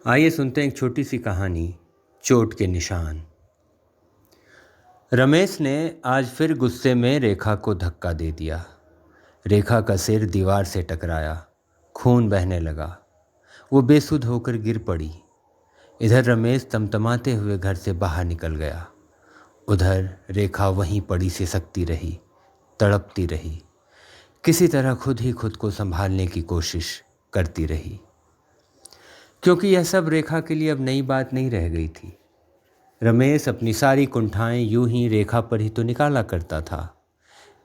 आइए सुनते हैं एक छोटी सी कहानी, चोट के निशान। रमेश ने आज फिर गुस्से में रेखा को धक्का दे दिया। रेखा का सिर दीवार से टकराया, खून बहने लगा। वो बेसुध होकर गिर पड़ी। इधर रमेश तमतमाते हुए घर से बाहर निकल गया। उधर रेखा वहीं पड़ी सिसकती रही, तड़पती रही, किसी तरह खुद ही खुद को संभालने की कोशिश करती रही, क्योंकि यह सब रेखा के लिए अब नई बात नहीं रह गई थी। रमेश अपनी सारी कुंठाएं यूं ही रेखा पर ही तो निकाला करता था।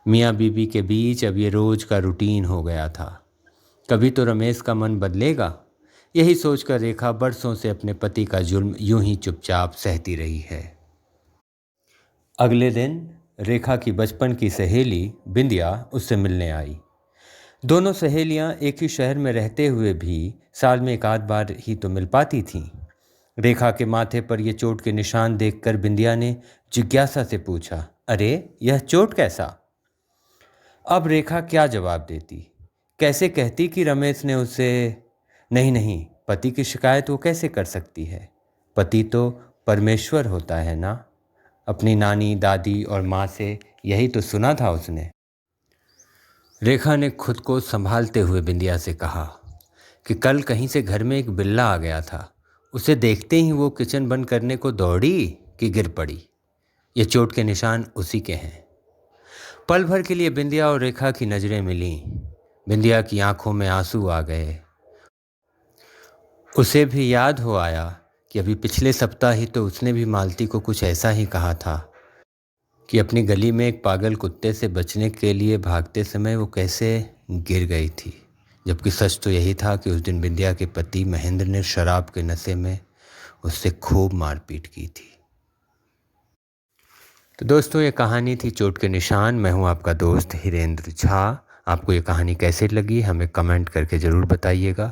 मियाँ बीबी के बीच अब ये रोज का रूटीन हो गया था। कभी तो रमेश का मन बदलेगा, यही सोचकर रेखा बरसों से अपने पति का जुल्म यूं ही चुपचाप सहती रही है। अगले दिन रेखा की बचपन की सहेली बिंदिया उससे मिलने आई। दोनों सहेलियां एक ही शहर में रहते हुए भी साल में एक आध बार ही तो मिल पाती थीं। रेखा के माथे पर यह चोट के निशान देखकर बिंदिया ने जिज्ञासा से पूछा, अरे यह चोट कैसा? अब रेखा क्या जवाब देती? कैसे कहती कि रमेश ने उसे नहीं नहीं, पति की शिकायत वो कैसे कर सकती है? पति तो परमेश्वर होता है ना। अपनी नानी, दादी और माँ से यही तो सुना था उसने। रेखा ने खुद को संभालते हुए बिंदिया से कहा कि कल कहीं से घर में एक बिल्ला आ गया था। उसे देखते ही वो किचन बंद करने को दौड़ी कि गिर पड़ी। ये चोट के निशान उसी के हैं। पल भर के लिए बिंदिया और रेखा की नज़रें मिलीं। बिंदिया की आंखों में आंसू आ गए। उसे भी याद हो आया कि अभी पिछले सप्ताह ही तो उसने भी मालती को कुछ ऐसा ही कहा था कि अपनी गली में एक पागल कुत्ते से बचने के लिए भागते समय वो कैसे गिर गई थी, जबकि सच तो यही था कि उस दिन बिंदिया के पति महेंद्र ने शराब के नशे में उससे खूब मारपीट की थी। तो दोस्तों, ये कहानी थी चोट के निशान। मैं हूँ आपका दोस्त हिरेंद्र झा। आपको ये कहानी कैसे लगी हमें कमेंट करके ज़रूर बताइएगा।